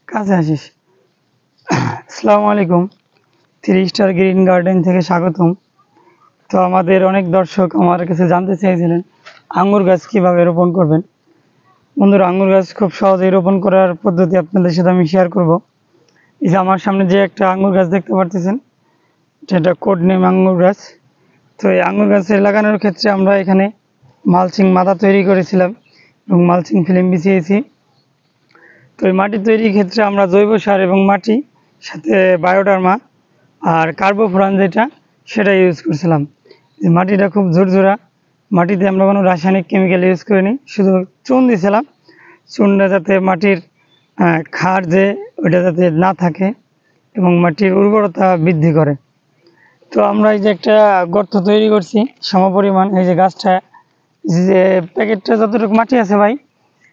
কাছে আসিস। আসসালামু আলাইকুম। 3 স্টার গ্রিন গার্ডেন থেকে স্বাগতম। তো আমাদের অনেক দর্শক আমার কাছে জানতে চেয়েছিলেন আঙ্গুর গাছ কীভাবে রোপণ করবেন। বন্ধুরা, আঙ্গুর গাছ খুব সহজেই রোপণ করার পদ্ধতি আপনাদের সাথে আমি শেয়ার করব। এই যে আমার সামনে যে একটা আঙ্গুর গাছ দেখতে পারতেছেন, যেটা কোড নেম আঙ্গুর গাছ। তো এই আঙ্গুর গাছে লাগানোর ক্ষেত্রে আমরা এখানে মালচিং মাথা তৈরি করেছিলাম এবং মালচিং ফিল্ম বিছিয়েছি। তো এই মাটি তৈরির ক্ষেত্রে আমরা জৈব সার এবং মাটি সাথে বায়োডার্মা আর কার্বোফোরান যেটা সেটা ইউজ করছিলাম। যে মাটিটা খুব ঝুরঝুরা, মাটিতে আমরা কোনো রাসায়নিক কেমিক্যাল ইউজ করিনি, শুধু চুন দিয়েছিলাম। চুনটা যাতে মাটির ক্ষার যে ওইটা যাতে না থাকে এবং মাটির উর্বরতা বৃদ্ধি করে। তো আমরা এই যে একটা গর্ত তৈরি করছি সমপরিমাণ, এই যে গাছটা যে প্যাকেটটা যতটুকু মাটি আছে ভাই,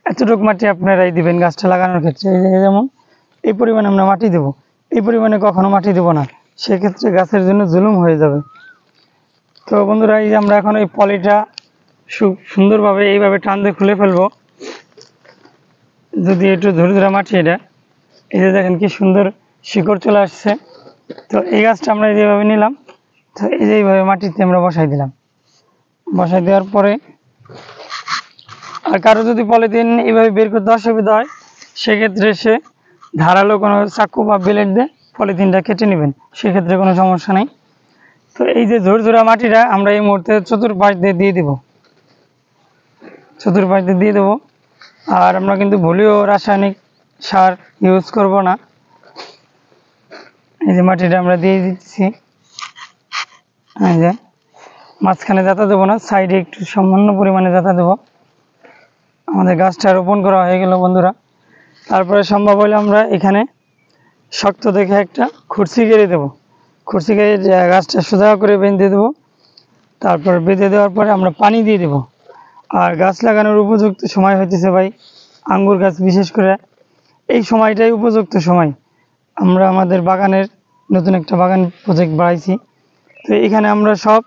এতটুকু মাটি আপনারাই দিবেন গাছটা লাগানোর ক্ষেত্রে। এই যে যেমন এই পরিমাণে আমরা মাটি দেবো, এই পরিমাণে কখনো মাটি দেবো না, সেক্ষেত্রে গাছের জন্য জুলুম হয়ে যাবে। তো বন্ধুরা, এই যে আমরা এখন এই পলিটা সুন্দরভাবে এইভাবে টান দিয়ে খুলে ফেলবো। যদি একটু ধরে ধরে মাটি, এটা এই যে দেখেন কি সুন্দর শিকড় চলে আসছে। তো এই গাছটা আমরা যেভাবে নিলাম, তো এই যে এইভাবে মাটিতে আমরা বসাই দিলাম। বসাই দেওয়ার পরে আর কারো যদি পলিথিন এইভাবে বের করতে অসুবিধা হয়, সেক্ষেত্রে সে ধারালো কোনো চাকু বা ব্লেড দিয়ে পলিথিনটা কেটে নেবেন, সেক্ষেত্রে কোনো সমস্যা নেই। তো এই যে ঝুরঝুরা মাটিটা আমরা এই মুহূর্তে চতুর্পাশ দিয়ে দেবো, চতুর্পাশ দিয়ে দেবো। আর আমরা কিন্তু ভুলেও রাসায়নিক সার ইউজ করব না। এই যে মাটিটা আমরা দিয়ে দিচ্ছি, এই যে মাঝখানে যাতা দেবো না, সাইডে একটু সামান্য পরিমাণে যাতা দেবো। আমাদের গাছটা রোপণ করা হয়ে গেল বন্ধুরা। তারপরে সম্ভব হলে আমরা এখানে শক্ত দেখে একটা খুরসি গেড়ে দেবো, খুরসি গেড়ে গাছটা সোজা করে বেঁধে দেবো। তারপর বেঁধে দেওয়ার পরে আমরা পানি দিয়ে দেবো। আর গাছ লাগানোর উপযুক্ত সময় হইতেছে ভাই, আঙ্গুর গাছ বিশেষ করে এই সময়টাই উপযুক্ত সময়। আমরা আমাদের বাগানের নতুন একটা বাগান প্রজেক্ট বাড়াইছি। তো এখানে আমরা সব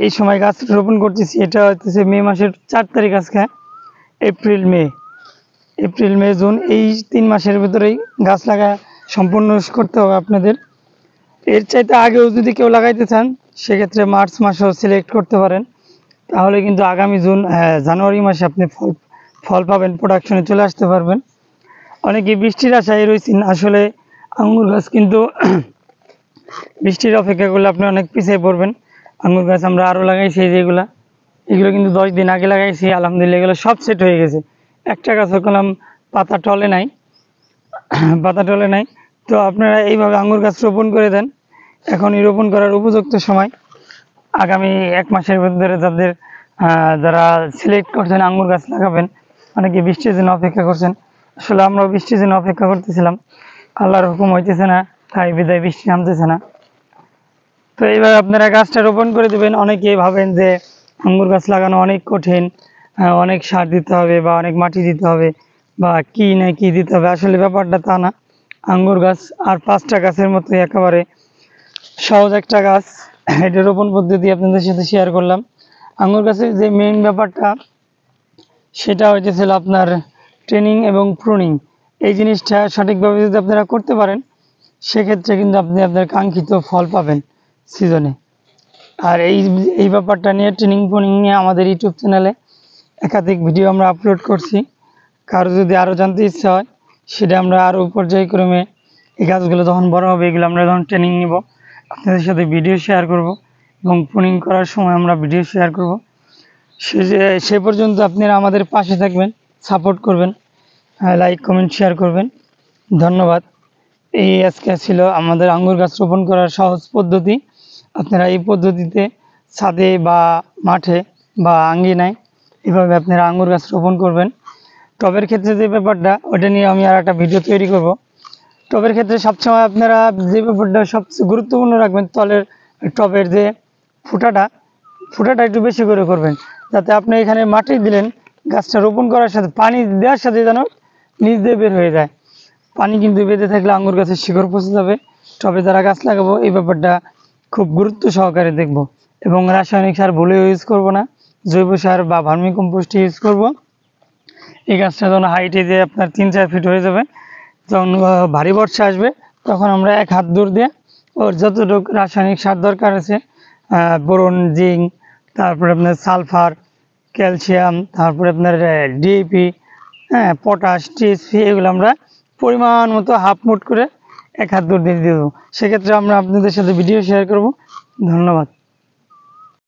এই সময় গাছ রোপণ করতেছি। এটা হচ্ছে মে মাসের 4 তারিখ আজকে। এপ্রিল মে জুন, এই 3 মাসের ভিতরেই গাছ লাগা সম্পূর্ণ করতে হবে আপনাদের। এর চাইতে আগেও যদি কেউ লাগাইতে চান, সেক্ষেত্রে মার্চ মাসেও সিলেক্ট করতে পারেন। তাহলে কিন্তু আগামী জানুয়ারি মাসে আপনি ফল পাবেন, প্রোডাকশনে চলে আসতে পারবেন। অনেকে বৃষ্টির আশায় রয়েছেন, আসলে আঙ্গুর গাছ কিন্তু বৃষ্টির অপেক্ষা করলে আপনি অনেক পিছিয়ে পড়বেন। আঙ্গুর গাছ আমরা আরও লাগাইছি, এগুলো কিন্তু 10 দিন আগে লাগাইছি, আলহামদুলিল্লাহ এগুলো সব সেট হয়ে গেছে। একটা গাছ কলম পাতা টলে নাই, পাতা টলে নাই। তো আপনারা এইভাবে আঙ্গুর গাছ রোপণ করে দেন। এখনই রোপণ করার উপযুক্ত সময়। আগামী 1 মাসের ভিতরে যারা সিলেক্ট করছেন আঙ্গুর গাছ লাগাবেন, অনেকে বৃষ্টির জন্য অপেক্ষা করছেন। আসলে আমরাও বৃষ্টির জন্য অপেক্ষা করতেছিলাম, আল্লাহর হুকুম হইতেছে না, তাই বিদায় বৃষ্টি নামতেছে না। তো এইভাবে আপনারা গাছটা রোপণ করে দেবেন। অনেকেই ভাবেন যে আঙ্গুর গাছ লাগানো অনেক কঠিন, অনেক সার দিতে হবে বা অনেক মাটি দিতে হবে বা কী না কী দিতে হবে। আসলে ব্যাপারটা তা না। আঙ্গুর গাছ আর 5টা গাছের মতো একেবারে সহজ একটা গাছ। এটা রোপণ পদ্ধতি আপনাদের সাথে শেয়ার করলাম। আঙ্গুর গাছের যে মেইন ব্যাপারটা, সেটা হইতেছিল আপনার ট্রেনিং এবং প্রুনিং। এই জিনিসটা সঠিকভাবে যদি আপনারা করতে পারেন, সেক্ষেত্রে কিন্তু আপনি আপনার কাঙ্ক্ষিত ফল পাবেন সিজনে। আর এই ব্যাপারটা নিয়ে, ট্রেনিং প্রুনিং নিয়ে আমাদের ইউটিউব চ্যানেলে একাধিক ভিডিও আমরা আপলোড করছি। কারো যদি আরও জানতে ইচ্ছা হয়, সেটা আমরা আরও পর্যায়ক্রমে এই গাছগুলো যখন বড় হবে, এগুলো আমরা যখন ট্রেনিং নিব, আপনাদের সাথে ভিডিও শেয়ার করব এবং প্রুনিং করার সময় আমরা ভিডিও শেয়ার করব। সে পর্যন্ত আপনারা আমাদের পাশে থাকবেন, সাপোর্ট করবেন, লাইক কমেন্ট শেয়ার করবেন। ধন্যবাদ। এই আজকে ছিল আমাদের আঙ্গুর গাছ রোপণ করার সহজ পদ্ধতি। আপনারা এই পদ্ধতিতে ছাদে বা মাঠে বা আঙ্গিনায় এভাবে আপনারা আঙ্গুর গাছ রোপণ করবেন। টবের ক্ষেত্রে যে ব্যাপারটা, ওটা নিয়ে আমি আর একটা ভিডিও তৈরি করব। টবের ক্ষেত্রে সবসময় আপনারা যে ব্যাপারটা সবচেয়ে গুরুত্বপূর্ণ রাখবেন, টবের যে ফুটাটা একটু বেশি করে করবেন, যাতে আপনি এখানে মাটি দিলেন, গাছটা রোপণ করার সাথে পানি দেওয়ার সাথে যেন নিচ দিয়ে বের হয়ে যায়। পানি কিন্তু বেঁধে থাকলে আঙ্গুর গাছের শিকড় পচে যাবে। টবে যারা গাছ লাগাবো, এই ব্যাপারটা খুব গুরুত্ব সহকারে দেখব এবং রাসায়নিক সার ভুলেও ইউজ করব না, জৈব সার বা ভার্মি কম্পোস্ট ইউজ করব। এই গাছটা যখন হাইটে যে আপনার 3-4 ফিট হয়ে যাবে, যখন ভারী বর্ষা আসবে তখন আমরা 1 হাত দূর দিয়ে ওর যতটুকু রাসায়নিক সার দরকার আছে, বোরন, জিঙ্ক, তারপরে আপনার সালফার, ক্যালসিয়াম, তারপরে আপনার ডিএপি, হ্যাঁ, পটাশ, টিএসপি, এগুলো আমরা পরিমাণ মতো হাফ মুট করে 1 হাত দূর দিয়ে দেবো। সেক্ষেত্রে আমরা আপনাদের সাথে ভিডিও শেয়ার করব। ধন্যবাদ।